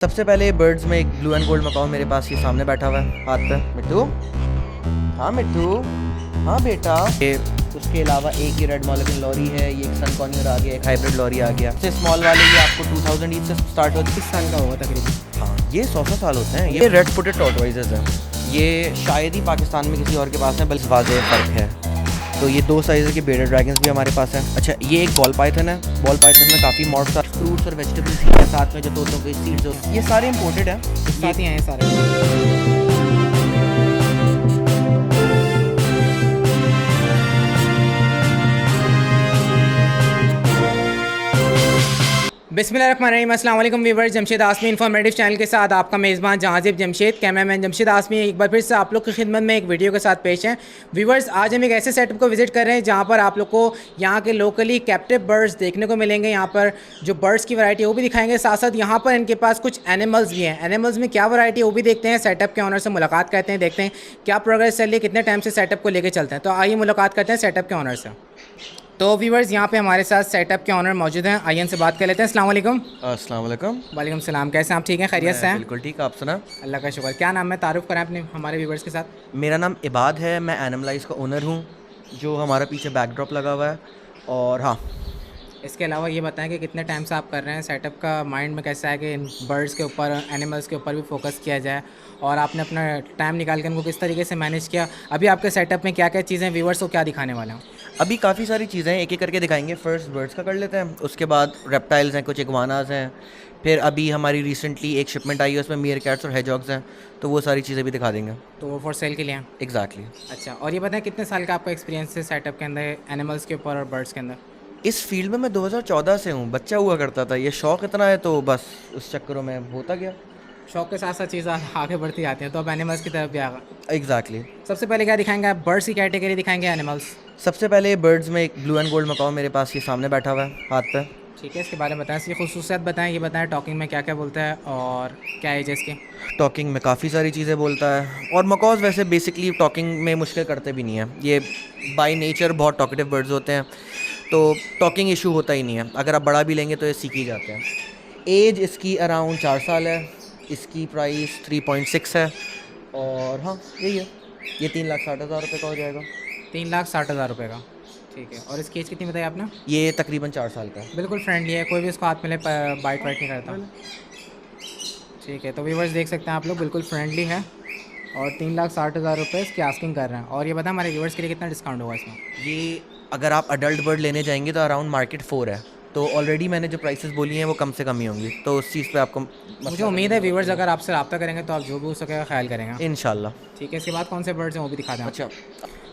सबसे पहले बर्ड्स में एक ब्लू एंड गोल्ड मकाऊ मेरे पास ये सामने बैठा हुआ है हाथ पे। मिट्टू, हाँ मिट्टू, हाँ बेटा। ये उसके अलावा एक ये रेड मॉलिकन लॉरी है, ये एक सन कॉर्नियर आ गया, एक हाइब्रिड लॉरी आ गया। सबसे स्मॉल वाले ये आपको 2000 ईच से स्टार्ट होती है। किस साल का होगा तकरीबन? हाँ, ये 100 साल होते हैं। ये रेड फुटेड टॉर्टोइजेस हैं। ये शायद ही पाकिस्तान में किसी और के पास है, बल्कि वाज़ेह फ़र्क है। तो ये 2 साइज़ के बेडेड ड्रैगन्स भी हमारे पास हैं। अच्छा, ये एक बॉल पाइथन है। बॉल पाइथन में काफ़ी मॉड्स और फ्रूट्स और वेजिटेबल्स ही हैं, साथ में जो तोतों के सीड्स होते हैं, ये सारे इंपोर्टेड हैं, साथ ही हैं सारे। बिस्मिल्लाहिर्रहमानिर्रहीम, अस्सलाम वालेकुम व्यूअर्स। जमशेद आसमी इन्फॉर्मेटिव चैनल के साथ आपका मेज़बान जहांज़िब जमशेद, कैमरामैन जमशेद आसमी एक बार फिर से आप लोग की खिदमत में एक वीडियो के साथ पेश हैं। व्यूअर्स, आज हम एक ऐसे सेटअप को विज़िट कर रहे हैं जहां पर आप लोग को यहाँ के लोकली कैप्टिव बर्ड्स देखने को मिलेंगे। यहाँ पर जो बर्ड्स की वैरायटी है वो भी दिखाएंगे, साथ साथ यहाँ पर इनके पास कुछ एनिमल्स भी हैं। एनिमल्स में क्या वैरायटी है वो भी देखते हैं। सेटअप के ऑनर से मुलाकात करते हैं, देखते हैं क्या प्रोग्रेस चल रही है, कितने टाइम से सेटअप को लेकर चलते हैं। तो आइए मुलाकात करते हैं सेटअप के ऑनर से। तो व्यूअर्स, यहाँ पे हमारे साथ सेटअप के ऑनर मौजूद हैं। आइए इनसे बात कर लेते हैं। अस्सलाम वालेकुम। अस्सलाम वालेकुम। वालेकुम सलाम। कैसे हैं आप? ठीक हैं, खैरियत से हैं? बिल्कुल ठीक, आप सुना? अल्लाह का शुक्र। क्या नाम है, तारुफ करें अपने हमारे व्यूवर्स के साथ? मेरा नाम इबाद है, मैं एनिमलाइज का ओनर हूँ, जो हमारा पीछे बैकड्रॉप लगा हुआ है। और हाँ, इसके अलावा ये बताएं कि कितने टाइम से आप कर रहे हैं सेटअप का? माइंड में कैसा है कि इन बर्ड्स के ऊपर, एनिमल्स के ऊपर भी फोकस किया जाए, और आपने अपना टाइम निकाल के इनको किस तरीके से मैनेज किया? अभी आपके सेटअप में क्या क्या चीज़ें व्यूवर्स को क्या दिखाने वाले हैं? अभी काफ़ी सारी चीज़ें हैं, एक एक करके दिखाएंगे। फर्स्ट बर्ड्स का कर लेते हैं, उसके बाद रेप्टाइल्स हैं, कुछ इग्वानास हैं, फिर अभी हमारी रिसेंटली एक शिपमेंट आई है, उसमें मीयर कैट्स और हेजॉग्स हैं, तो वो सारी चीज़ें भी दिखा देंगे। तो वो फॉर सेल के लिए हैं? एग्जैक्टली। अच्छा, और ये बताएं कितने साल का आपका एक्सपीरियंस है सेटअप के अंदर, एनिमल्स के ऊपर और बर्ड्स के अंदर? इस फील्ड में मैं 2014 से हूँ, बच्चा हुआ करता था, ये शौक़ इतना है तो बस उस चक्करों में होता गया। शौक के साथ साथ चीज़ें आगे बढ़ती आती हैं, तो अब एनिमल्स की तरफ भी आगा। एग्जैक्टली। सबसे पहले क्या दिखाएंगे आप? बर्ड्स की कैटेगरी दिखाएंगे, एनिमल्स? सबसे पहले बर्ड्स में एक ब्लू एंड गोल्ड मकाऊ मेरे पास ये सामने बैठा हुआ है हाथ पे। ठीक है, इसके बारे में बताएं, इसकी खुसूसियत बताएं, ये बताएं टॉकिंग में क्या क्या बोलता है और क्या एज है इसकी? टॉकिंग में काफ़ी सारी चीज़ें बोलता है, और मकॉज वैसे बेसिकली टॉकिंग में मुश्किल करते भी नहीं है। ये बाय नेचर बहुत टॉकेटिव बर्ड्स होते हैं, तो टॉकिंग इशू होता ही नहीं है। अगर आप बड़ा भी लेंगे तो ये सीख ही जाते हैं। एज इसकी अराउंड 4 साल है, इसकी प्राइस 3.6 है, और हाँ यही है। ये 3,60,000 रुपये का हो जाएगा। 3,60,000 रुपये का, ठीक है। और इसकी एज कितनी बताई आपने? ये तकरीबन 4 साल का है। बिल्कुल फ्रेंडली है, कोई भी इसको हाथ में ले बाइट वाइट नहीं करता। ठीक है, तो व्यूअर्स देख सकते हैं आप लोग, बिल्कुल फ्रेंडली है, और 3,60,000 रुपये इसकी आस्किंग कर रहे हैं। और ये बताएं हमारे व्यूअर्स के लिए कितना डिस्काउंट होगा इसमें? ये अगर आप अडल्ट बर्ड लेने जाएंगे तो अराउंड मार्केट 4 है, तो ऑलरेडी मैंने जो प्राइसेस बोली हैं वो कम से कम ही होंगी, तो उस चीज़ पे आपको मुझे उम्मीद है व्यूअर्स अगर आपसे रब्ता करेंगे तो आप जो भी हो सकेगा ख्याल करेंगे इंशाल्लाह। ठीक है, इसके बाद कौन से बर्ड्स हैं वो भी दिखा दें आप। अच्छा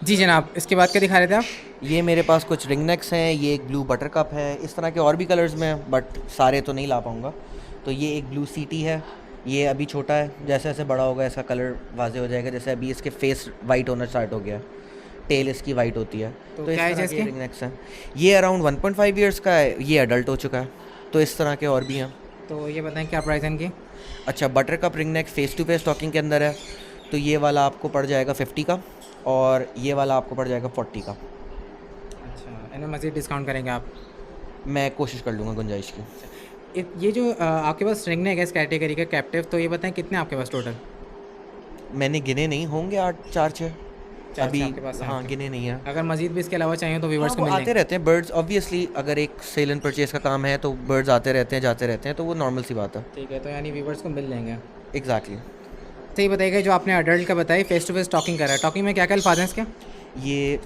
जी जनाब, इसके बाद क्या दिखा रहे थे आप? ये मेरे पास कुछ रिंग नेक्स हैं, ये एक ब्लू बटर कप है, इस तरह के और भी कलर्स में हैं, बट सारे तो नहीं ला पाऊँगा। तो ये एक ब्लू सीटी है, ये अभी छोटा है, जैसे जैसे बड़ा होगा इसका कलर वाजे हो जाएगा। जैसे अभी इसके फेस वाइट होना स्टार्ट हो गया, टेल इसकी वाइट होती है। तो इस क्या एज तरह है के इसकी? रिंग नेक्स हैं। ये अराउंड 1.5 ईयर्स का है, ये अडल्ट हो चुका है, तो इस तरह के और भी हैं। तो ये बताएं क्या प्राइस है इनकी? अच्छा, butter cup ring neck face to face talking के अंदर है, तो ये वाला आपको पड़ जाएगा 50 का, और ये वाला आपको पड़ जाएगा 40 का। अच्छा, इनमें मज़ीद डिस्काउंट करेंगे आप? मैं कोशिश कर लूँगा गुंजाइश की। ये जो आपके पास रिंग नेक है इस कैटेगरी का कैप्टिव, तो ये बताएं कितने आपके पास टोटल? मैंने गिने नहीं होंगे, 8 4 6 अभी। आपके पास हाँ, गिने नहीं है। अगर मज़ीद भी इसके अलावा चाहिए तो व्यूवर्स को मिल आते जाएंगे। रहते हैं बर्ड्स, ऑब्वियसली अगर एक सेल एंड परचेज का काम है तो बर्ड्स आते रहते हैं जाते रहते हैं, तो वो नॉर्मल सी बात है। ठीक है, तो यानी व्यूवर्स को मिल जाएंगे। एग्जैक्टली। तो ये बताइएगा, जो आपने अडल्ट का बताई फेस टू फेस टॉकिंग कर रहा है, टॉकिंग में क्या क्या अल्फाज हैं इसके? ये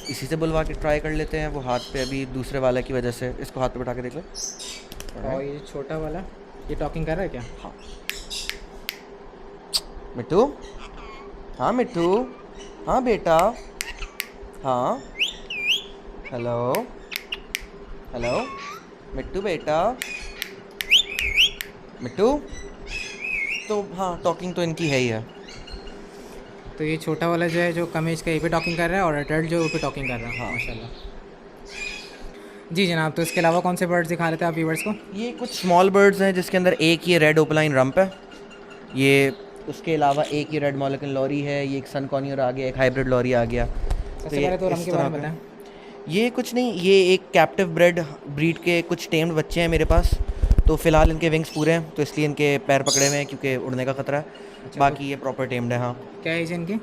इसी से बुलवा के ट्राई कर लेते हैं, वो हाथ पे अभी दूसरे वाले की वजह से, इसको हाथ पे बैठा के देख लो। और ये छोटा वाला, ये टॉकिंग कर रहा है क्या? हाँ मिट्टू, हाँ मिट्टू, हाँ बेटा, हाँ हेलो हेलो मिट्टू बेटा, मिट्टू। तो हाँ, टॉकिंग तो इनकी है ही है। तो ये छोटा वाला जो है, जो कम एज का, ये पे टॉकिंग कर रहा है, और अडल्ट जो है वो पे टॉकिंग कर रहा है। हाँ माशाल्लाह। जी जनाब, तो इसके अलावा कौन से बर्ड्स दिखा रहे थे आप व्यूवर्स को? ये कुछ स्मॉल बर्ड्स हैं, जिसके अंदर एक ये रेड ओपलाइन रंप है, ये उसके अलावा एक ये रेड मॉलिकन लॉरी है, ये एक सन कॉर्नियर आ गया, एक हाइब्रिड लॉरी आ गया। सबसे पहले तो रम के बारे में बताएं। ये कुछ नहीं, ये एक कैप्टिव ब्रीड के कुछ टेम्ड बच्चे हैं मेरे पास, तो फ़िलहाल इनके विंग्स पूरे हैं, तो इसलिए इनके पैर पकड़े हुए हैं क्योंकि उड़ने का ख़तरा है। अच्छा, बाकी ये प्रॉपर टेम्ड है। हाँ, क्या एज है इनकी?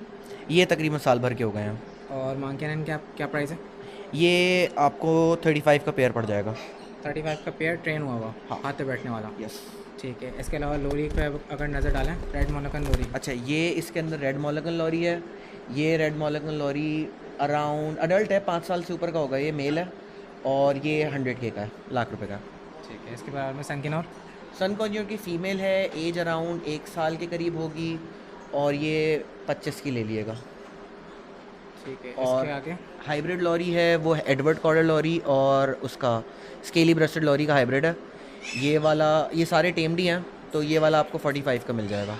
ये तकरीबन साल भर के हो गए हैं। और मांगेन क्या क्या प्राइस है? ये आपको 35 का पेयर पड़ जाएगा। 35 का पेयर ट्रेन हुआ हुआ, हाँ। हाथ पे बैठने वाला। यस। ठीक है। इसके अलावा लोरी पे अगर नज़र डालें, रेड मोनोकन लोरी। अच्छा, ये इसके अंदर रेड मोलगन लॉरी है। ये रेड मोलगन लॉरी अराउंड अडल्ट है, 5 साल से ऊपर का होगा। ये मेल है और ये 100K का है, लाख रुपए का। ठीक है। इसके बाद में सनकिनोर। सन कॉन्योर की फ़ीमेल है, एज अराउंड 1 साल के करीब होगी और ये 25 की ले लिएगा। ठीक है। और इसके आगे हाइब्रिड लॉरी है, वो एडवर्ड कॉर्डर लॉरी और उसका स्केली ब्रेस्टेड लॉरी का हाइब्रिड है। ये वाला, ये सारे टेम्डी हैं, तो ये वाला आपको 45 का मिल जाएगा।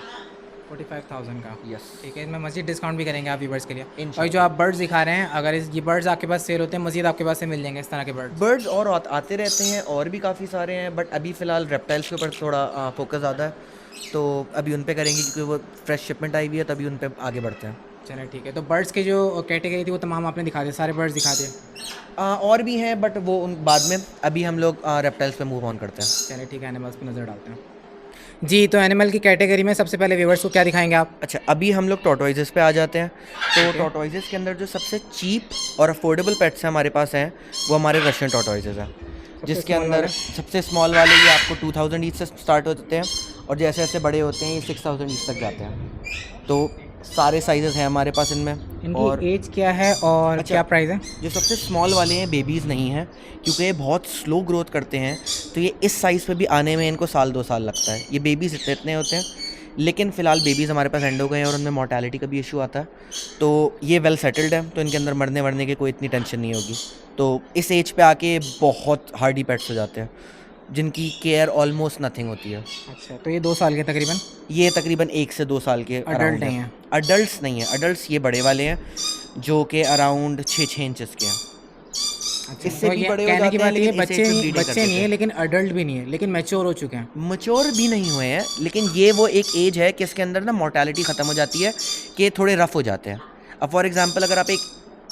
45,000 का। यस। ठीक है। इसमें मज़ीद डिस्काउंट भी करेंगे आप व्यूवर्स के लिए। इंशाल्लाह। और जो आप बर्ड्स दिखा रहे हैं, अगर ये बर्ड्स आपके पास सेल होते हैं, मज़ीद आपके पास से मिल जाएंगे इस तरह के बर्ड्स। बर्ड्स और आते रहते हैं, और भी काफ़ी सारे हैं, बट अभी फ़िलहाल रेप्टाइल्स के ऊपर थोड़ा फोकस ज़्यादा है, तो अभी उन पे करेंगे क्योंकि वो फ्रेश शिपमेंट आई हुई है, तभी उन पे आगे बढ़ते हैं। चलिए ठीक है। तो बर्ड्स की जो कैटेगरी थी वो तमाम आपने दिखा दिए, सारे बर्ड्स दिखा दिए। और भी हैं बट वो उन बाद में, अभी हम लोग रेप्टाइल्स पे मूव ऑन करते हैं। चलिए ठीक है, एनिमल्स पे नज़र डालते हैं। जी, तो एनिमल की कैटेगरी में सबसे पहले व्यूवर्स को क्या दिखाएंगे आप? अच्छा, अभी हम लोग टॉर्टोइजेस पे आ जाते हैं। तो टॉर्टोइजेस के अंदर जो सबसे चीप और अफोर्डेबल पेट्स हैं हमारे पास हैं, वो हमारे रशियन टॉर्टोइजेस हैं, जिसके small अंदर वाले? सबसे स्मॉल वाले ये आपको 2000 ईच से स्टार्ट होते हैं और जैसे जैसे बड़े होते हैं ये 6000 ईच तक जाते हैं। तो सारे साइजेस हैं हमारे पास इनमें। और इनकी एज क्या है और अच्छा, क्या प्राइस है? जो सबसे स्मॉल वाले हैं बेबीज़ नहीं हैं, क्योंकि ये बहुत स्लो ग्रोथ करते हैं, तो ये इस साइज़ पे भी आने में इनको 1-2 साल लगता है। ये बेबीज़ इतने होते हैं, लेकिन फ़िलहाल बेबीज़ हमारे पास एंड हो गए हैं और उनमें मोर्टेलिटी का भी इशू आता है, तो ये वेल सेटल्ड है, तो इनके अंदर मरने वरने की कोई इतनी टेंशन नहीं होगी। तो इस एज पे आके बहुत हार्डी पेट्स हो जाते हैं, जिनकी केयर ऑलमोस्ट नथिंग होती है। अच्छा, तो ये 2 साल के तकरीबन ये तकरीबन 1 से 2 साल के अडल्ट नहीं है? अडल्ट्स नहीं है, अडल्ट्स ये बड़े वाले हैं जो कि अराउंड 6 इंचेस के हैं। अच्छा, इससे तो भी ये बड़े हो कहने की जाते हैं, बात ये लेकिन इस age पे breeding बच्चे करते नहीं है, थे। लेकिन अडल्ट भी नहीं है, लेकिन मैच्योर हो चुके हैं। मैच्योर भी नहीं हुए हैं, लेकिन ये वो एक एज है कि इसके अंदर ना मोर्टेलिटी ख़त्म हो जाती है, कि थोड़े रफ़ हो जाते हैं। अब फॉर एग्जांपल अगर आप एक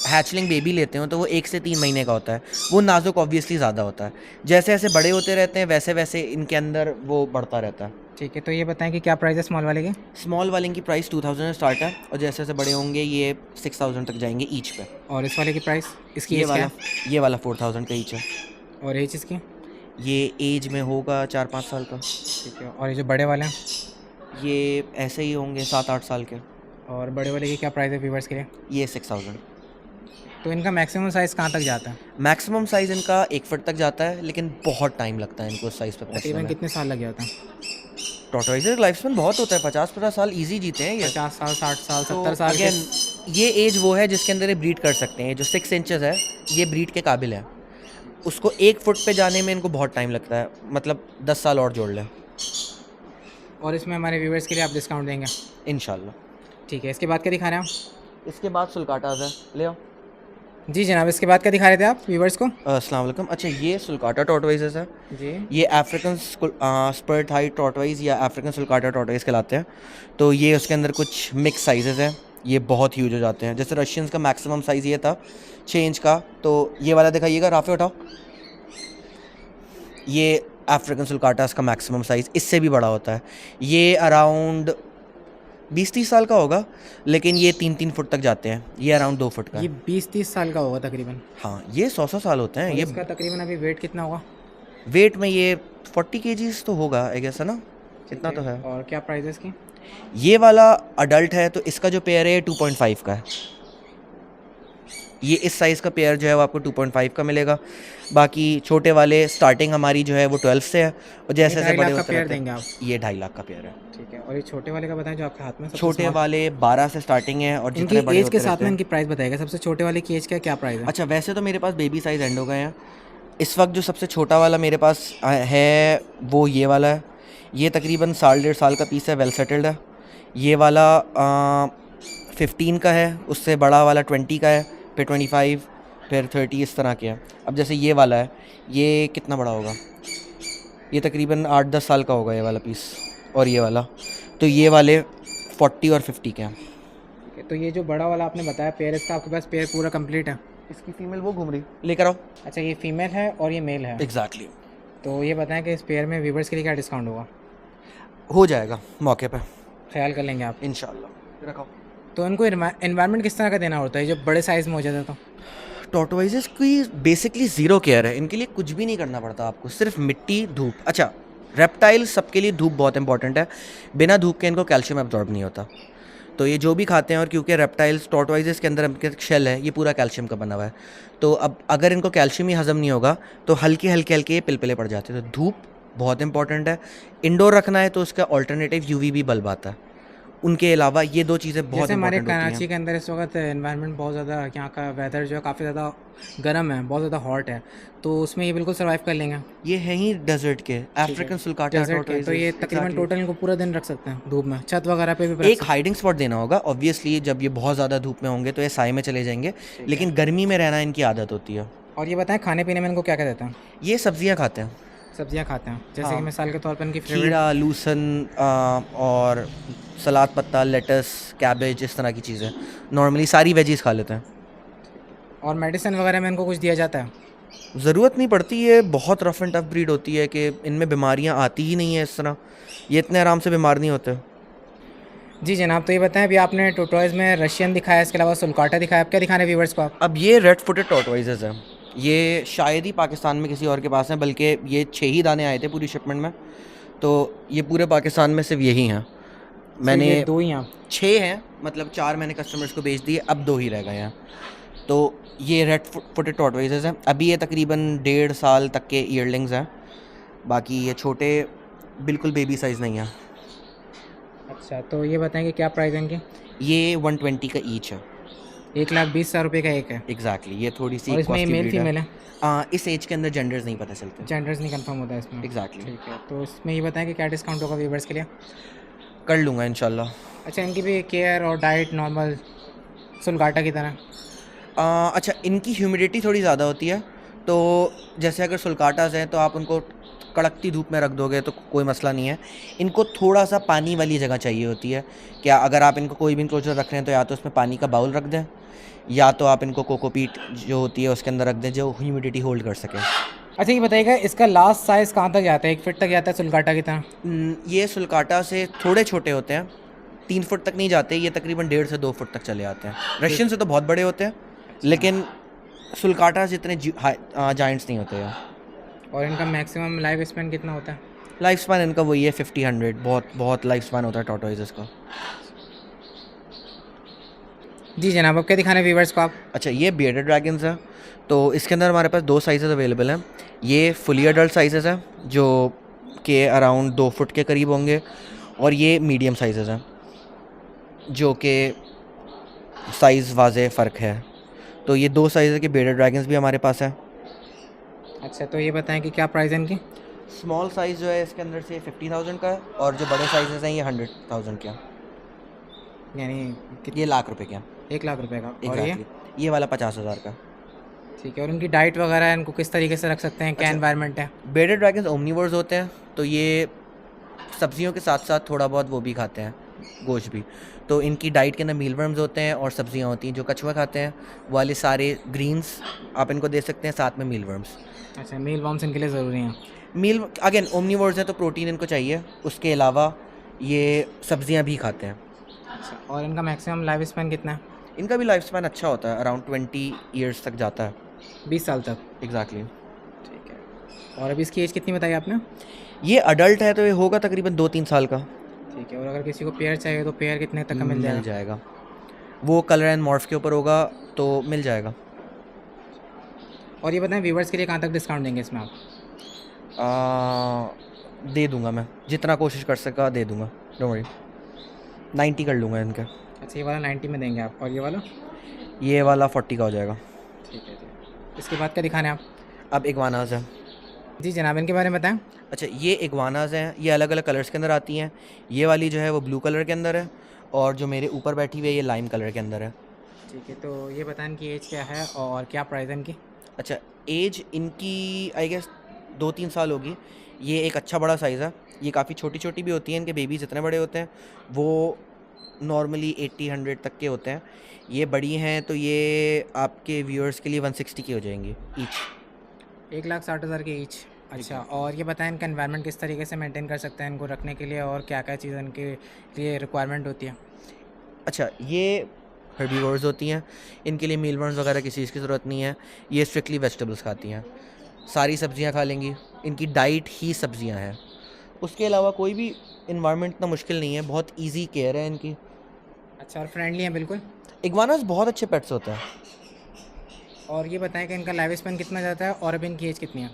हैचलिंग बेबी लेते हो तो वो 1 से 3 महीने का होता है, वो नाजुक ऑब्वियसली ज़्यादा होता है। जैसे जैसे बड़े होते रहते हैं वैसे वैसे इनके अंदर वो बढ़ता रहता है। ठीक है। तो ये बताएं कि क्या प्राइस है स्मॉल वाले के? स्मॉल वाले की प्राइस 2000 से स्टार्ट है और जैसे जैसे बड़े होंगे ये 6000 तक जाएंगे ईच पे। और इस वाले की प्राइस, इसकी ये एज क्या वाला है? ये वाला 4000 का ईच है। और एज इसकी? ये एज में होगा 4-5 साल का। ठीक है। और ये जो बड़े वाले हैं? ये ऐसे ही होंगे 7-8 साल के। और बड़े वाले की क्या प्राइस है व्यूवर्स के लिए? ये 6000। तो इनका मैक्सिमम साइज़ कहाँ तक जाता है? मैक्सिमम साइज़ इनका 1 फुट तक जाता है, लेकिन बहुत टाइम लगता है इनको उस साइज़ पे पहुंचने तकरीबन में। कितने साल लग जाता है? टॉर्टोइज़ का लाइफ स्पैन बहुत होता है, 50-50 साल इजी जीते हैं ये। 50 साल, 60 साल, तो 70 साल के? अगेन ये एज वो है जिसके अंदर ये ब्रीड कर सकते हैं। जो 6 इंचेस है ये ब्रीड के काबिल है। उसको 1 फुट पे जाने में इनको बहुत टाइम लगता है, मतलब 10 साल और जोड़ लें। और इसमें हमारे व्यूवर्स के लिए आप डिस्काउंट देंगे? इंशाल्लाह। ठीक है। इसके बाद क्या दिखा रहे हैं आप? इसके बाद सुल्काटाज है, ले आओ। जी जनाब, इसके बाद क्या दिखा रहे थे आप व्यूवर्स को? अस्सलाम वालेकुम। अच्छा, ये सुल्काटा टॉर्टोइजेस है। जी। ये अफ्रीकन स्पर्ट हाइट टॉर्टोइज या अफ्रीकन सुल्काटा टॉर्टोइज कहलाते हैं। तो ये उसके अंदर कुछ मिक्स साइजेस हैं, ये बहुत ह्यूज हो जाते हैं। जैसे रशियंस का मैक्सिमम साइज़ ये था 6 इंच का, तो ये वाला दिखाइएगा, राफे उठाओ। ये अफ्रीकन सुल्काटास का मैक्सिमम साइज़ इससे भी बड़ा होता है। ये अराउंड 20-30 साल का होगा, लेकिन ये 3-3 फुट तक जाते हैं। ये अराउंड 2 फुट का ये है। 20-30 साल का होगा तकरीबन। हाँ, ये 100 साल होते हैं। और ये इसका तकरीबन अभी वेट कितना होगा? वेट में ये 40 kgs तो होगा आई गेस, है ना, इतना तो है। और क्या प्राइस है इसकी? ये वाला अडल्ट है, तो इसका जो पेयर है 2.5 का है। ये इस साइज़ का पेयर जो है वो आपको 2.5 का मिलेगा। बाकी छोटे वाले स्टार्टिंग हमारी जो है वो 12 से है, और जैसे जैसे 2.5 बड़े लाख का होते पेयर रहते हैं देंगे आप? ये 2.5 लाख का पेयर है। ठीक है। और ये छोटे वाले का बताएं जो आपके हाथ में सबसे छोटे small? वाले 12 से स्टार्टिंग है और जितने इनकी बड़े एज होते के साथ रहते में हैं। इनकी प्राइस बताएगा। सबसे छोटे वाले की एज क्या प्राइस है? अच्छा, वैसे तो मेरे पास बेबी साइज़ एंड हो गए हैं। इस वक्त जो सबसे छोटा वाला मेरे पास है वो ये वाला है। ये तकरीबन 1.5 साल का पीस है, वेल सेटल्ड है। ये वाला 15 का है, उससे बड़ा वाला 20 का है, फिर 25, फिर 30, इस तरह के हैं। अब जैसे ये वाला है, ये कितना बड़ा होगा, ये तकरीबन 8-10 साल का होगा ये वाला पीस, और ये वाला, तो ये वाले 40 और 50 के हैं। ठीक है। तो ये जो बड़ा वाला आपने बताया पेयर, इसका आपके पास पेयर पूरा कंप्लीट है? इसकी फीमेल वो घूम रही, लेकर आओ। अच्छा, ये फीमेल है और ये मेल है? एग्जैक्टली। तो ये बताएं कि इस पेयर में व्यूवर्स के लिए क्या डिस्काउंट होगा? हो जाएगा मौके पे ख्याल कर लेंगे आप। इंशाल्लाह। रखो। तो इनको इन्वायरमेंट किस तरह का देना होता है जब बड़े साइज़ में हो जाता है? तो टॉर्टोइजेस की बेसिकली ज़ीरो केयर है, इनके लिए कुछ भी नहीं करना पड़ता आपको, सिर्फ मिट्टी, धूप। अच्छा, रेप्टाइल सबके लिए धूप बहुत इंपॉर्टेंट है, बिना धूप के इनको कैल्शियम एब्जॉर्ब नहीं होता। तो ये जो भी खाते हैं, और क्योंकि रेप्टाइल्स टॉर्टोइजेस के अंदर इनके शेल है, ये पूरा कैल्शियम का बना हुआ है, तो अब अगर इनको कैल्शियम ही हजम नहीं होगा तो हल्के हल्के हल्के ये पिलपिले पड़ जाते हैं। तो धूप बहुत इंपॉर्टेंट है। इंडोर रखना है तो उसका ऑल्टरनेटिव यूवीबी बल्ब आता है। उनके अलावा ये दो चीज़ें बहुत जैसे हमारे इंपॉर्टेंट होती कराची हैं। के अंदर इस वक्त एनवायरनमेंट बहुत ज़्यादा, यहाँ का वेदर जो है काफ़ी ज़्यादा गर्म है, बहुत ज़्यादा हॉट है, तो उसमें ये बिल्कुल सर्वाइव कर लेंगे। ये हैं ही डेजर्ट के अफ्रीकन सुल्काटा डेजर्ट के, तो ये तकरीबन टोटल इनको पूरा दिन रख सकते हैं धूप में, छत वगैरह पे भी एक हाइडिंग स्पॉट देना होगा ऑब्वियसली। जब ये बहुत ज़्यादा धूप में होंगे तो ये साए में चले जाएंगे, लेकिन गर्मी में रहना इनकी आदत होती है। और ये बताएं खाने पीने में इनको क्या क्या देते हैं? ये सब्जियां खाते हैं, सब्जियां खाते हैं, जैसे हाँ। कि मिसाल के तौर पर इनकी फेवरेट खीरा, लूसन और सलाद पत्ता, लेटस, कैबेज, इस तरह की चीज़ें। नॉर्मली सारी वेजीज खा लेते हैं। और मेडिसिन वगैरह में इनको कुछ दिया जाता है? ज़रूरत नहीं पड़ती, ये बहुत रफ एंड टफ ब्रीड होती है कि इनमें बीमारियां आती ही नहीं है इस तरह, ये इतने आराम से बीमार नहीं होते। जी जनाब, तो ये बताएं अभी आपने टोटॉयज़ में रशियन दिखाया, इसके अलावा सुल्काटा दिखाया, अब क्या दिखाना है व्यूवर्स को आप? अब ये रेड फुटेड टॉर्टोइजेस हैं, ये शायद ही पाकिस्तान में किसी और के पास हैं, बल्कि ये 6 ही दाने आए थे पूरी शिपमेंट में, तो ये पूरे पाकिस्तान में सिर्फ यही हैं। मैंने 2 ही हैं, 6 हैं, मतलब 4 मैंने कस्टमर्स को बेच दिए, अब 2 ही रह गए हैं। तो ये रेड फुटेड टॉर्टोइजेस हैं। अभी ये तकरीबन 1.5 साल तक के ईयरलिंग्स हैं, बाकी ये छोटे बिल्कुल बेबी साइज़ नहीं है। अच्छा, तो ये बताएं कि क्या प्राइस है इनकी? ये 120 का ईच है। 1,20,000 रुपये का एक है। एग्जैक्टली, ये थोड़ी सी और इसमें costly मेल breed फीमेल है? इस एज के अंदर जेंडर्स नहीं पता चलते। जेंडर्स नहीं कंफर्म होता है इसमें? एग्जैक्टली। ठीक है, तो इसमें ये बताएं कि क्या डिस्काउंट होगा व्यूवर्स के लिए? कर लूँगा इंशाल्लाह। अच्छा, इनकी भी केयर और डाइट नॉर्मल सुल्काटा की तरह? अच्छा, इनकी ह्यूमिडिटी थोड़ी ज़्यादा होती है, तो जैसे अगर सुल्काटास हैं तो आप उनको कड़कती धूप में रख दोगे तो कोई मसला नहीं है। इनको थोड़ा सा पानी वाली जगह चाहिए होती है। क्या अगर आप इनको कोई भी इंक्लोजर रख रहे हैं तो या तो उसमें पानी का बाउल रख दें, या तो आप इनको कोकोपीट जो होती है उसके अंदर रख दें जो ह्यूमिडिटी होल्ड कर सके। अच्छा, ये बताइएगा इसका लास्ट साइज़ कहाँ तक जाता है? 1 फीट तक जाता है सुल्काटा की तरह? ये सुल्काटा से थोड़े छोटे होते हैं, 3 फुट तक नहीं जाते, ये तकरीबन 1.5 से 2 फुट तक चले आते हैं। रशियन से तो बहुत बड़े होते हैं, लेकिन सुल्काटा जितने जाइंट्स नहीं होते हैं। और इनका मैक्सिमम लाइफ स्पैन कितना होता है? लाइफ स्पैन इनका वही है 50-100, बहुत बहुत लाइफ स्पैन होता है टॉर्टोइजेस का। जी जनाब, अब क्या दिखाना है व्यूवर्स को आप? अच्छा, ये बियर्डेड ड्रैगन्स है, तो इसके अंदर हमारे पास 2 साइजेस अवेलेबल हैं। ये फुली अडल्ट साइजेस हैं जो कि अराउंड 2 फुट के करीब होंगे, और ये मीडियम साइजेस हैं जो कि साइज़ वाज़े फ़र्क है। तो ये 2 साइज़ के बियर्डेड ड्रैगन्स भी हमारे पास हैं। अच्छा, तो ये बताएं कि क्या प्राइस है इनकी? स्मॉल साइज़ जो है इसके अंदर से 50,000 का है, और जो बड़े साइजेस हैं ये 100,000 के हैं। यानी ये लाख रुपए के हैं। 1,00,000 रुपये का। और Exactly। ये वाला 50,000 का। ठीक है, और इनकी डाइट वगैरह इनको किस तरीके से रख सकते हैं? क्या एनवायरनमेंट है? बियर्डेड ड्रैगन्स ओमनीवर्स होते हैं, तो ये सब्जियों के साथ साथ थोड़ा बहुत वो भी खाते हैं, गोश्त भी। तो इनकी डाइट के अंदर मीलवर्म्स होते हैं और सब्जियां होती हैं। जो कछुआ खाते हैं वो वाले सारे ग्रीन्स आप इनको दे सकते हैं, साथ में मीलवर्म्स। अच्छा, मील वॉर्म्स इनके लिए ज़रूरी हैं? मील अगेन ओमनीवर्स हैं तो प्रोटीन इनको चाहिए, उसके अलावा ये सब्जियां भी खाते हैं। अच्छा, और इनका मैक्सिमम लाइफ स्पैन कितना है? इनका भी लाइफ स्पैन अच्छा होता है, अराउंड 20 ईयर्स तक जाता है। 20 साल तक? एग्जैक्टली। ठीक है, और अभी इसकी एज कितनी बताई आपने? ये अडल्ट है तो ये होगा तकरीबन 2-3 साल का। ठीक है, और अगर किसी को पेयर चाहिए तो पेयर कितने तक का मिल जाएगा? वो कलर एंड मॉर्फ के ऊपर होगा तो मिल जाएगा। और ये बताएं व्यूवर्स के लिए कहाँ तक डिस्काउंट देंगे इसमें आप? दे दूंगा मैं, जितना कोशिश कर सका दे दूंगा, डोंट वरी। 90 कर लूँगा इनका। अच्छा, ये वाला 90 में देंगे आप, और ये वाला? ये वाला 40 का हो जाएगा। ठीक है जी। इसके बाद क्या दिखाने आप? अब इग्वानाज है। जी जनाब, इनके बारे में बताएं। अच्छा, ये इग्वानाज हैं, ये अलग अलग कलर्स के अंदर आती हैं। ये वाली जो है वो ब्लू कलर के अंदर है, और जो मेरे ऊपर बैठी हुई है ये लाइम कलर के अंदर है। ठीक है, तो ये बताएं इनकी एज क्या है और क्या प्राइस है इनकी? अच्छा, एज इनकी आई गेस 2-3 साल होगी। ये एक अच्छा बड़ा साइज़ है। ये काफ़ी छोटी छोटी भी होती हैं, इनके बेबीज़ इतने बड़े होते हैं, वो नॉर्मली 80-100 तक के होते हैं। ये बड़ी हैं तो ये आपके व्यूअर्स के लिए 160 की हो जाएंगी ईच। 1,60,000 के ईच? अच्छा, और ये बताएं इनका एनवायरनमेंट किस तरीके से मेंटेन कर सकते हैं इनको रखने के लिए, और क्या क्या चीज़ें इनके लिए रिक्वायरमेंट होती है? अच्छा, ये हर्बीवोर्स होती हैं, इनके लिए मील वर्म्स वगैरह किसी चीज़ की ज़रूरत नहीं है। ये स्ट्रिक्टली वेजिटेबल्स खाती हैं, सारी सब्जियां खा लेंगी, इनकी डाइट ही सब्जियां हैं। उसके अलावा कोई भी इन्वायरमेंट इतना मुश्किल नहीं है, बहुत इजी केयर है इनकी। अच्छा, और फ्रेंडली है बिल्कुल। इग्वानास बहुत अच्छे पेट्स होते हैं। और ये बताएं कि इनका लाइफ स्पैन कितना जाता है और अभी इनकी एज कितनी है?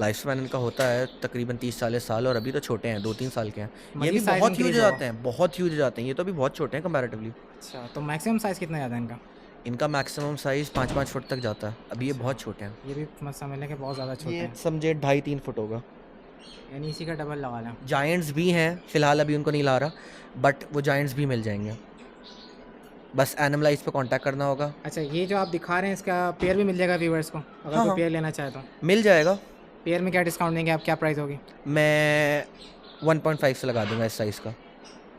लाइफ स्पैन इनका होता है तकरीबन 30-40 साल, और अभी तो छोटे हैं, 2-3 साल के हैं। ये मजीद भी size बहुत ह्यूज increase हो होगा। जाते हैं, बहुत ह्यूज हो जाते हैं। ये तो अभी बहुत छोटे हैं कंपैरेटिवली। अच्छा, तो मैक्सिमम साइज़ कितना जाता है इनका? इनका मैक्सिमम साइज़ 5-5 फुट तक जाता है। अभी ये बहुत छोटे हैं। ये भी मत समझ लें कि बहुत ज़्यादा छोटे ये हैं, समझे 2.5-3 फुट होगा। यानी इसी का डबल लगा लें। जायंट्स भी हैं, फ़िलहाल अभी उनको नहीं ला रहा, बट वो जायंट्स भी मिल जाएंगे। बस एनिमलाइज पे कांटेक्ट करना होगा। अच्छा, ये जो आप दिखा रहे हैं इसका पेयर भी मिल जाएगा व्यूवर्स को, अगर हाँ, कोई हाँ। पेयर लेना चाहे तो? मिल जाएगा। पेयर में क्या डिस्काउंट देंगे आप, क्या प्राइस होगी? मैं 1.5 से लगा दूंगा इस साइज़ का।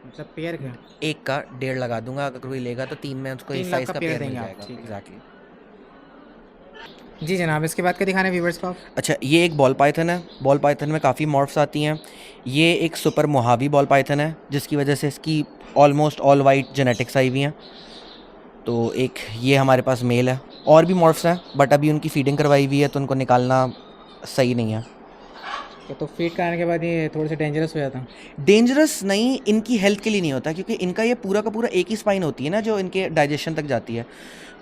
मतलब पेयर का एक का 1.5 लगा दूंगा, अगर कोई लेगा तो 3 में उसको 3 इस लाख साइज़ का का पेयर पेयर मिल देंगे आप, जाएगा। ठीक है। एग्जैक्टली। जी जनाब, इसके बाद क्या दिखाना है व्यूवर्स को आप? अच्छा, ये एक बॉल पाइथन है। बॉल पाइथन में काफ़ी मॉर्फ्स आती हैं। ये एक सुपर मोहावी बॉल पाइथन है, जिसकी वजह से इसकी ऑलमोस्ट ऑल वाइट जेनेटिक्स आई हुई हैं। तो एक ये हमारे पास मेल है, और भी मॉर्फ्स हैं, बट अभी उनकी फीडिंग करवाई हुई है तो उनको निकालना सही नहीं है। तो फीड कराने के बाद ये थोड़े से डेंजरस हो जाता है? डेंजरस नहीं, इनकी हेल्थ के लिए नहीं होता, क्योंकि इनका ये पूरा का पूरा एक ही स्पाइन होती है ना, जो इनके डाइजेशन तक जाती है।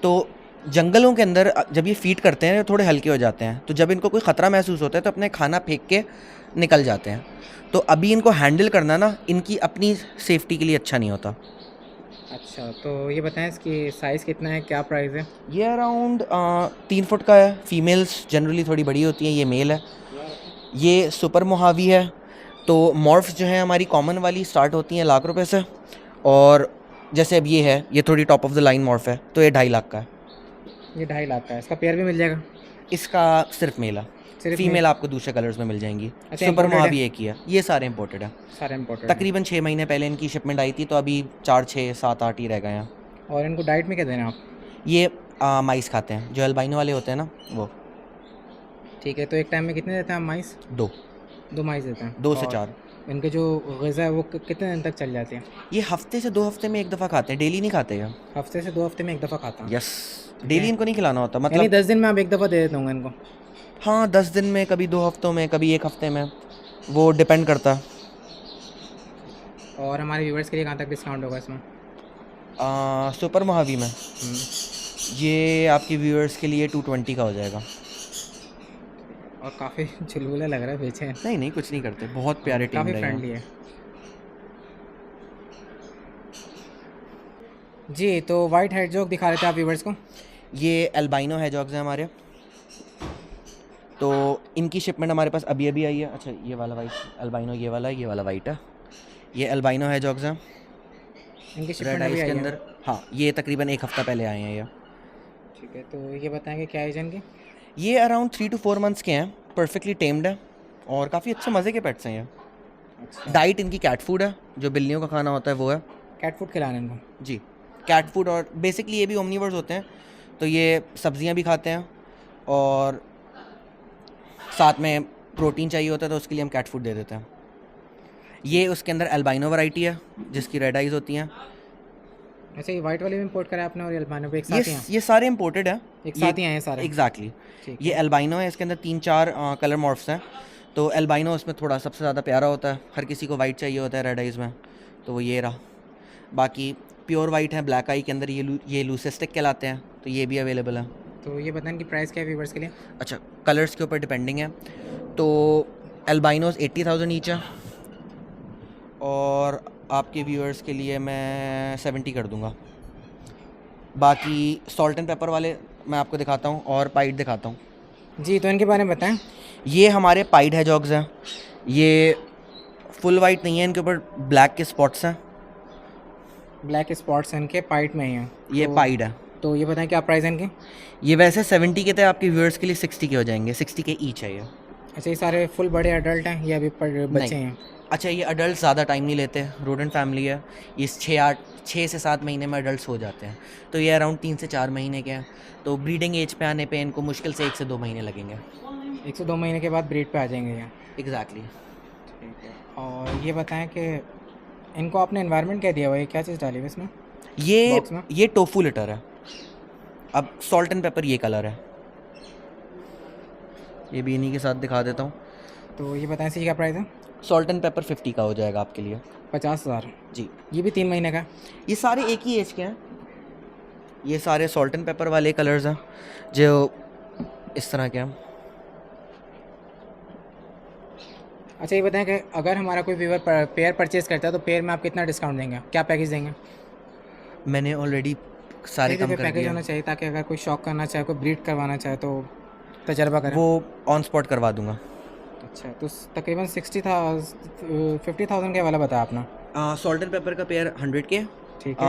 तो जंगलों के अंदर जब ये फीड करते हैं थोड़े हल्के हो जाते हैं, तो जब इनको कोई ख़तरा महसूस होता है तो अपने खाना फेंक के निकल जाते हैं। तो अभी इनको हैंडल करना ना इनकी अपनी सेफ्टी के लिए अच्छा नहीं होता। अच्छा, तो ये बताएं इसकी साइज़ कितना है, क्या प्राइस है? ये अराउंड 3 फुट का है। फीमेल्स जनरली थोड़ी बड़ी होती हैं, ये मेल है। ये सुपर मोहावी है। तो मॉर्फ्स जो हैं हमारी कॉमन वाली स्टार्ट होती हैं लाख रुपए से, और जैसे अब ये है, ये थोड़ी top of the line morph है, तो ये 2.5 लाख का है। ये 2.5 लाख का है। इसका पेयर भी मिल जाएगा? इसका सिर्फ मेल है, सिर्फ फीमेल आपको दूसरे कलर्स में मिल जाएंगी। अच्छा, सुपर imported मोहावी एक ही है। ये सारे इंपोर्टेड है। सारे इम्पोर्टेड तकरीबन 6 महीने पहले इनकी शिपमेंट आई थी, तो अभी 4, 6, 7, 8 ही रह गए हैं। और इनको डाइट में क्या देना आप? ये माइस खाते हैं, जो अल्बाइनो वाले होते हैं ना वो। ठीक है, तो एक टाइम में कितने देते हैं आप माइस? 2 माइस देते हैं? 2 से और 4। इनके जो ग़िज़ा है वो कितने दिन तक चल जाती है? ये हफ्ते से 2 हफ्ते में एक दफ़ा खाते हैं, डेली नहीं खाते ये। हफ्ते से 2 हफ्ते में एक दफ़ा खाता हूँ? यस, डेली इनको नहीं खिलाना होता, यानी मतलब 10 दिन में आप एक दफ़ा दे देता हूँ इनको? हाँ, 10 दिन में, कभी 2 हफ्तों में, कभी 1 हफ्ते में, वो डिपेंड करता है। और हमारे व्यूवर्स के लिए कहाँ तक डिस्काउंट होगा इसमें? सुपर मोहावी में ये आपके व्यूअर्स के लिए 220 का हो जाएगा। और काफ़ी चुलबुला लग रहा है पीछे, नहीं नहीं, कुछ नहीं करते, बहुत प्यारे टीम काफ़ी रहे हैं। फ्रेंडली है। जी, तो वाइट हेड जॉग दिखा रहे थे आप व्यूवर्स को? ये अल्बाइनो हैजॉग्स हैं हमारे। तो इनकी शिपमेंट हमारे पास अभी अभी आई है। अच्छा, ये वाला वाइट अल्बाइनो, ये वाला है, ये वाला वाइट है। ये अल्बाइनो हैजॉग्स हैं, इनकी रेड शिपमेंट आइज अभी के आई है? अंदर। हाँ, ये तकरीबन 1 हफ्ता पहले आए हैं ये। ठीक है, तो ये बताएंगे क्या एज है इनकी? ये अराउंड 3 to 4 मंथ्स के हैं, परफेक्टली टेम्ड है, और काफ़ी अच्छे मज़े के पेट्स हैं ये। अच्छा, डाइट इनकी कैट फूड है, जो बिल्लियों का खाना होता है वो है। कैट फूड खिलाना है इनको? जी, कैट फूड, और बेसिकली ये भी ओमनीवर्स होते हैं, तो ये सब्जियां भी खाते हैं, और साथ में प्रोटीन चाहिए होता है, तो उसके लिए हम कैट फूड दे देते हैं। ये उसके अंदर अल्बाइनो वैरायटी है, जिसकी रेड आइज होती हैं। अच्छा, ये वाइट वाले भी इंपोर्ट करा है आपने और ये अल्बानो भी एक साथ ही हैं? ये सारे इंपोर्टेड हैं, एक साथ ही आए हैं सारे? एग्जैक्टली। ठीक ये अल्बाइनो है, इसके अंदर 3-4 कलर मॉर्फ्स हैं। तो अल्बाइनो उसमें थोड़ा सबसे ज़्यादा प्यारा होता है, हर किसी को वाइट चाहिए होता है रेड आइज में, तो वो ये रहा। बाकी प्योर वाइट है, ब्लैक आई के अंदर ये लूसिस्टिक कहलाते हैं, तो ये भी अवेलेबल है। तो ये बताएं कि प्राइस क्या है व्यूवर्स के लिए? अच्छा, कलर्स के ऊपर डिपेंडिंग है। तो अल्बाइनोज 80,000 ईच है, और आपके व्यूअर्स के लिए मैं 70 कर दूंगा। बाकी सॉल्ट एंड पेपर वाले मैं आपको दिखाता हूँ, और पाइड दिखाता हूँ। जी, तो इनके बारे में बताएं। ये हमारे पाइड हैजॉग्स हैं। ये फुल वाइट नहीं है, इनके ऊपर ब्लैक के स्पॉट्स हैं। ब्लैक स्पॉट्स इनके पाइट में ही हैं? ये पाइड है। तो ये बताएं क्या प्राइस है इनके? ये वैसे 70 के थे, आपके व्यूअर्स के लिए 60 के हो जाएंगे। 60 के ईच है ये। अच्छा, ये सारे फुल बड़े अडल्ट हैं या अभी बच्चे हैं? अच्छा, ये अडल्ट ज़्यादा टाइम नहीं लेते, रोडेंट फैमिली है। ये 6 से 7 महीने में अडल्ट हो जाते हैं, तो ये अराउंड 3 से 4 महीने के हैं। तो ब्रीडिंग एज पे आने पे इनको मुश्किल से 1 से 2 महीने लगेंगे। 1 से 2 महीने के बाद ब्रीड पे आ जाएंगे ये। एग्जैक्टली। ठीक है। और ये बताएं कि इनको आपने एनवायरनमेंट क्या दिया हुआ है, क्या चीज़ डाली हुई है इसमें बॉक्स में? ये टोफू लिटर है। अब सॉल्ट एंड पेपर ये कलर है, ये भी इन्हीं के साथ दिखा देता हूँ। तो ये बताएं इसकी क्या प्राइस है? सॉल्ट एंड पेपर 50 का हो जाएगा आपके लिए। 50,000 जी। ये भी 3 महीने का? ये सारे एक ही एज के हैं, ये सारे सॉल्ट एंड पेपर वाले कलर्स हैं जो इस तरह के हैं। अच्छा ये बताएं कि अगर हमारा कोई व्यूअर पेयर परचेज करता है तो पेयर में आप कितना डिस्काउंट देंगे, क्या पैकेज देंगे? मैंने ऑलरेडी सारे कम कर पैकेज दिए। होना चाहिए ताकि अगर कोई शॉक करना चाहे, कोई ब्रीड करवाना चाहे तो तजर्बा करें। वो ऑन स्पॉट करवा दूंगा। अच्छा तो तकरीबन 50,000 के वाला बताया आपने। सॉल्ट एंड पेपर का पेयर 100 के, ठीक है।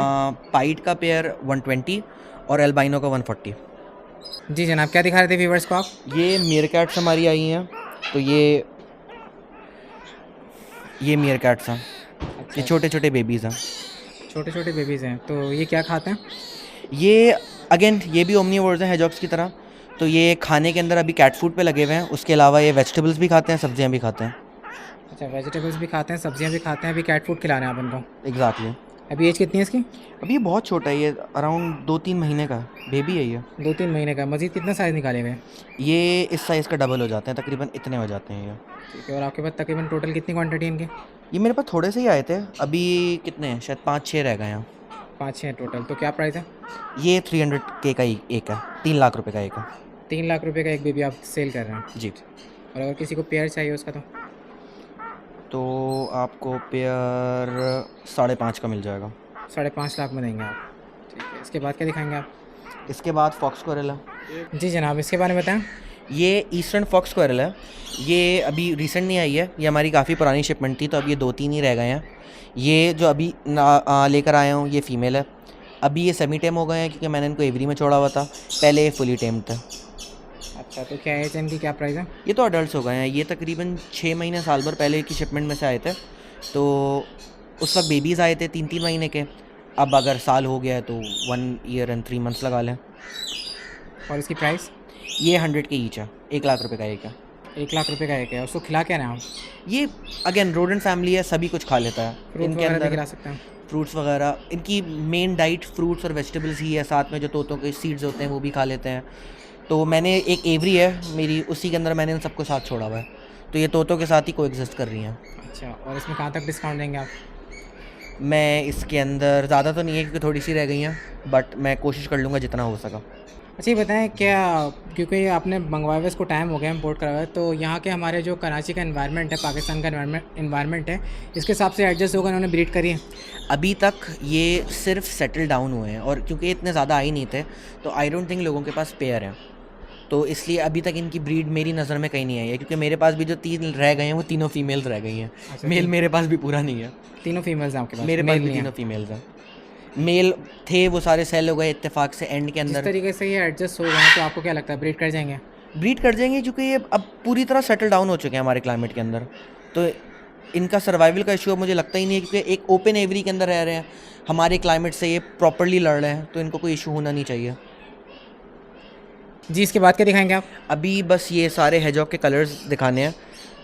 पाइट का पेयर 120 और एल्बाइनो का 140। जी जनाब, क्या दिखा रहे थे व्यूवर्स को आप? ये मीरकैट्स हमारी आई हैं, तो ये मीरकैट्स हैं। ये छोटे छोटे बेबीज़ हैं। छोटे छोटे बेबीज़ हैं, तो ये क्या खाते हैं? ये अगेन ये भी ओमनीवोर्स हैं हेजॉग्स की तरह, तो ये खाने के अंदर अभी कैट फूड पे लगे हुए हैं। उसके अलावा ये वेजिटेबल्स भी खाते हैं, सब्जियां भी खाते हैं। अच्छा वेजिटेबल्स भी खाते हैं, सब्जियां भी खाते हैं, अभी कैट फूड खिला रहे हैं आप इनको। एग्जैक्टली। अभी एज कितनी है इसकी? अभी ये बहुत छोटा है, ये अराउंड 2-3 महीने का बेबी है ये। 2-3 महीने का। मज़ीद कितना साइज़ निकाले हुए? ये इस साइज़ का डबल हो जाते हैं, तकरीबन इतने हो जाते हैं ये। ठीक है। और आपके पास तकरीबन टोटल कितनी क्वांटिटी है इनकी? ये मेरे पास थोड़े से ही आए थे, अभी कितने हैं, शायद 5-6 रह गए हैं। 5-6 टोटल। तो क्या प्राइस है? ये 300K का ही एक है, 3 लाख रुपए का एक है। 3 लाख रुपए का एक बेबी आप सेल कर रहे हैं? जी। और अगर किसी को पेयर चाहिए उसका तो आपको पेयर 5.5 का मिल जाएगा। 5.5 लाख में देंगे आप? ठीक है। इसके बाद क्या दिखाएंगे आप? इसके बाद फॉक्स कोरल है। जी जनाब, इसके बारे में बताएं। ये ईस्टर्न फॉक्स कोरल है, ये अभी रिसेंट नहीं आई है, ये हमारी काफ़ी पुरानी शिपमेंट थी, तो अब ये 2-3 ही रह गए हैं। ये जो अभी लेकर आया हूँ ये फ़ीमेल है। अभी ये सेमी टेम हो गए हैं क्योंकि मैंने इनको एवरी में छोड़ा हुआ था, पहले ये फुली टेम थे। अच्छा तो क्या एज है इनकी, क्या प्राइस है? ये तो अडल्ट हो गए हैं, ये तकरीबन 6 महीने साल भर पहले की शिपमेंट में से आए थे, तो उस वक्त बेबीज़ आए थे 3-3 महीने के। अब अगर साल हो गया है तो 1 ईयर एंड 3 मंथ्स लगा लें। और इसकी प्राइस? ये 100 के ईच है, 1 लाख रुपए का एक है। 1 लाख रुपए का एक है। उसको खिला क्या रहे हैं आप? ये अगेन रोडेंट फैमिली है, सभी कुछ खा लेता है। फ्रूट इनके वगैरह भी अंदर खिला सकते हैं? फ्रूट्स वगैरह, इनकी मेन डाइट फ्रूट्स और वेजिटेबल्स ही है, साथ में जो तोतों के सीड्स होते हैं वो भी खा लेते हैं। तो मैंने एक एवरी है मेरी, उसी के अंदर मैंने इन सबको साथ छोड़ा हुआ है, तो ये तोतों के साथ ही कोएग्जिस्ट कर रही हैं। अच्छा। और इसमें कहाँ तक डिस्काउंट देंगे आप? मैं इसके अंदर ज़्यादा तो नहीं है क्योंकि थोड़ी सी रह गई हैं, बट मैं कोशिश कर लूँगा जितना हो सका। अच्छा ये बताएं, क्या क्योंकि आपने मंगवाए हुए इसको टाइम हो गया इम्पोर्ट करा हुआ है, तो यहाँ के हमारे जो कराची का एनवायरनमेंट है, पाकिस्तान का एनवायरनमेंट है, इसके हिसाब से एडजस्ट होकर उन्होंने ब्रीड करी है? अभी तक ये सिर्फ सेटल डाउन हुए हैं, और क्योंकि इतने ज़्यादा आई नहीं थे तो आई डोंट थिंक लोगों के पास पेयर हैं, तो इसलिए अभी तक इनकी ब्रीड मेरी नज़र में कहीं नहीं आई है। क्योंकि मेरे पास भी जो 3 रह गए हैं वो तीनों फीमेल्स रह गई हैं। अच्छा, मेल मेरे पास भी पूरा नहीं है। तीनों फीमेल्स हैं आपके पास? मेरे पास भी तीनों फीमेल्स हैं। मेल थे वो सारे सेल हो गए इत्तेफाक से एंड के जिस अंदर। तरीके से ये एडजस्ट हो गए हैं तो आपको क्या लगता है ब्रीड कर जाएंगे? ब्रीड कर जाएंगे क्योंकि ये अब पूरी तरह सेटल डाउन हो चुके हैं हमारे क्लाइमेट के अंदर, तो इनका सर्वाइवल का इशू अब मुझे लगता ही नहीं है, क्योंकि एक ओपन एवरी के अंदर रह रहे हैं, हमारे क्लाइमेट से ये प्रॉपरली लड़ रहे हैं, तो इनको कोई इशू होना नहीं चाहिए। जी इसके बाद क्या दिखाएंगे आप? अभी बस ये सारे हेजॉग के कलर्स दिखाने हैं।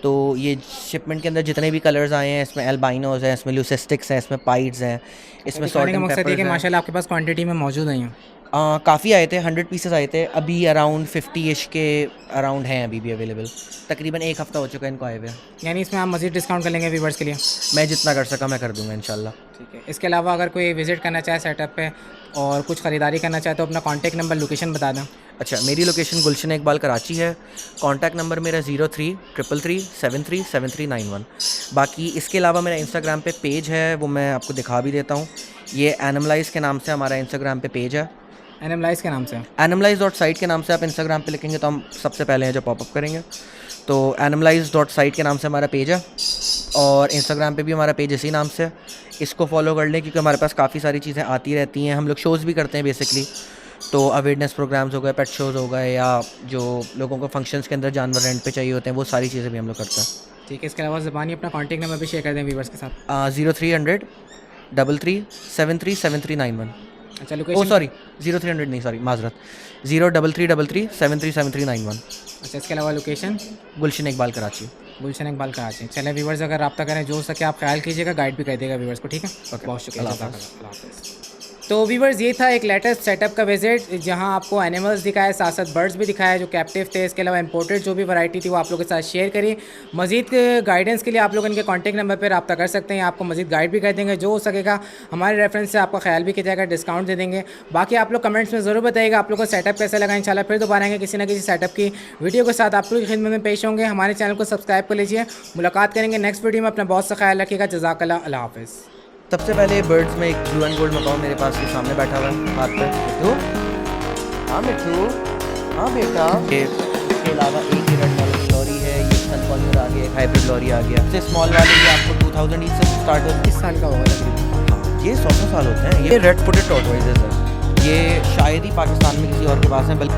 तो ये शिपमेंट के अंदर जितने भी कलर्स आए हैं, इसमें एल्बाइनोज हैं, इसमें ल्यूसिस्टिक्स हैं, इसमें पाइड्स हैं, इसमें सॉल्ट का एंड मकसद ये कि पेपर्स हैं। माशाल्लाह आपके पास क्वांटिटी में मौजूद नहीं है। काफ़ी आए थे, 100 पीसेस आए थे, अभी अराउंड 50-ish के अराउंड हैं अभी भी अवेलेबल। तकरीबन 1 हफ़्ता हो चुका है इनको आए हुए। यानी इसमें आप मज़ीद डिस्काउंट कर लेंगे व्यूवर्स के लिए? मैं जितना कर सका मैं कर दूंगा इंशाल्लाह। ठीक है। इसके अलावा अगर कोई विज़िट करना चाहे सेटअप पे और कुछ ख़रीदारी करना चाहे तो अपना कॉन्टैक्ट नंबर, लोकेशन बता दें। अच्छा, मेरी लोकेशन गुलशन इकबाल कराची है। कॉन्टैक्ट नंबर मेरा 033337373991। बाकी इसके अलावा मेरा इंस्टाग्राम पे पेज है, वो मैं आपको दिखा भी देता हूँ। ये एनिमलाइज के नाम से हमारा इंस्टाग्राम पे पेज है। एनिमलाइज के नाम से? animalize.site के नाम से आप इंस्टाग्राम पे लिखेंगे तो हम सबसे पहले हैं जो पॉपअप करेंगे। तो animalize.site के नाम से हमारा पेज है, और इंस्टाग्राम पे भी हमारा पेज इसी नाम से। इसको फॉलो कर लें क्योंकि हमारे पास काफ़ी सारी चीज़ें आती रहती हैं। हम लोग शोज़ भी करते हैं बेसिकली, तो अवेयरनेस प्रोग्राम्स हो गए, पेट शोज़ हो गए, या जो लोगों को फंक्शंस के अंदर जानवर रेंट पे चाहिए होते हैं, वो सारी चीज़ें भी हम लोग करते हैं। ठीक है। इसके अलावा ज़बानी अपना कॉन्टैक्ट नंबर भी शेयर कर दें व्यूवर्स के साथ। 0300 33 73 7391। अच्छा ओ लोकेशन। सॉरी 0300 नहीं, सॉरी माजरत, 03333737391। अच्छा इसके अलावा लोकेशन गुलशन इकबाल कराची। गुलशन इकबाल कराची। चले व्यूवर्स अगर रब्ता करें जो हो सके आप ख्याल कीजिएगा, गाइड भी कर देगा व्यूवर्स को, ठीक है। Okay. बहुत शुक्रिया, अल्लाह जज़ाकल्लाह, अल्लाह हाफ़िज़। तो व्यूवर्स ये था एक लेटेस्ट सेटअप का विजिट, जहां आपको एनिमल्स दिखाए, साथ साथ बर्ड्स भी दिखाया जो कैप्टिव थे। इसके अलावा इंपोर्टेड जो भी वैरायटी थी वो आप लोगों के साथ शेयर करी। मजीद गाइडेंस के लिए आप लोग इनके कॉन्टैक्ट नंबर पर रब्ता कर सकते हैं, आपको मजीद गाइड भी कर देंगे, जो हो सकेगा हमारे रेफरेंस से आपका ख्याल भी किया जाएगा, डिस्काउंट दे देंगे। बाकी आप लोग कमेंट्स में ज़रूर बताइएगा आप लोग को सेटअप कैसा लगा। इंशाल्लाह फिर दोबारा आएंगे किसी न किसी सेटअप की वीडियो के साथ आप लोग की खिदमत में पेश होंगे। हमारे चैनल को सब्सक्राइब कर लीजिए। मुलाकात करेंगे नेक्स्ट वीडियो में। अपना बहुत सा ख्याल रखिएगा। जज़ाकल्लाह, अल्लाह हाफ़िज़। सबसे पहले बर्ड्स में एक ब्लू एंड गोल्ड मकाऊ मेरे पास ये सामने बैठा हुआ है हाथ पे। मिट्टू, हाँ मिट्टू, हाँ बेटा। इसके अलावा एक ही रेड मॉलिकिन लॉरी है, ये सनकॉर्नियर आ गया, एक हाइब्रिड लॉरी आ गया। सबसे स्मॉल वाले ये आपको 2000 ईच से स्टार्ट होती है। 20 साल का होगा तकरीबन। हाँ, ये 100 साल होते हैं। ये रेड फुटेड टॉर्टोइजेस है, ये शायद ही पाकिस्तान में किसी और के पास है, बल्कि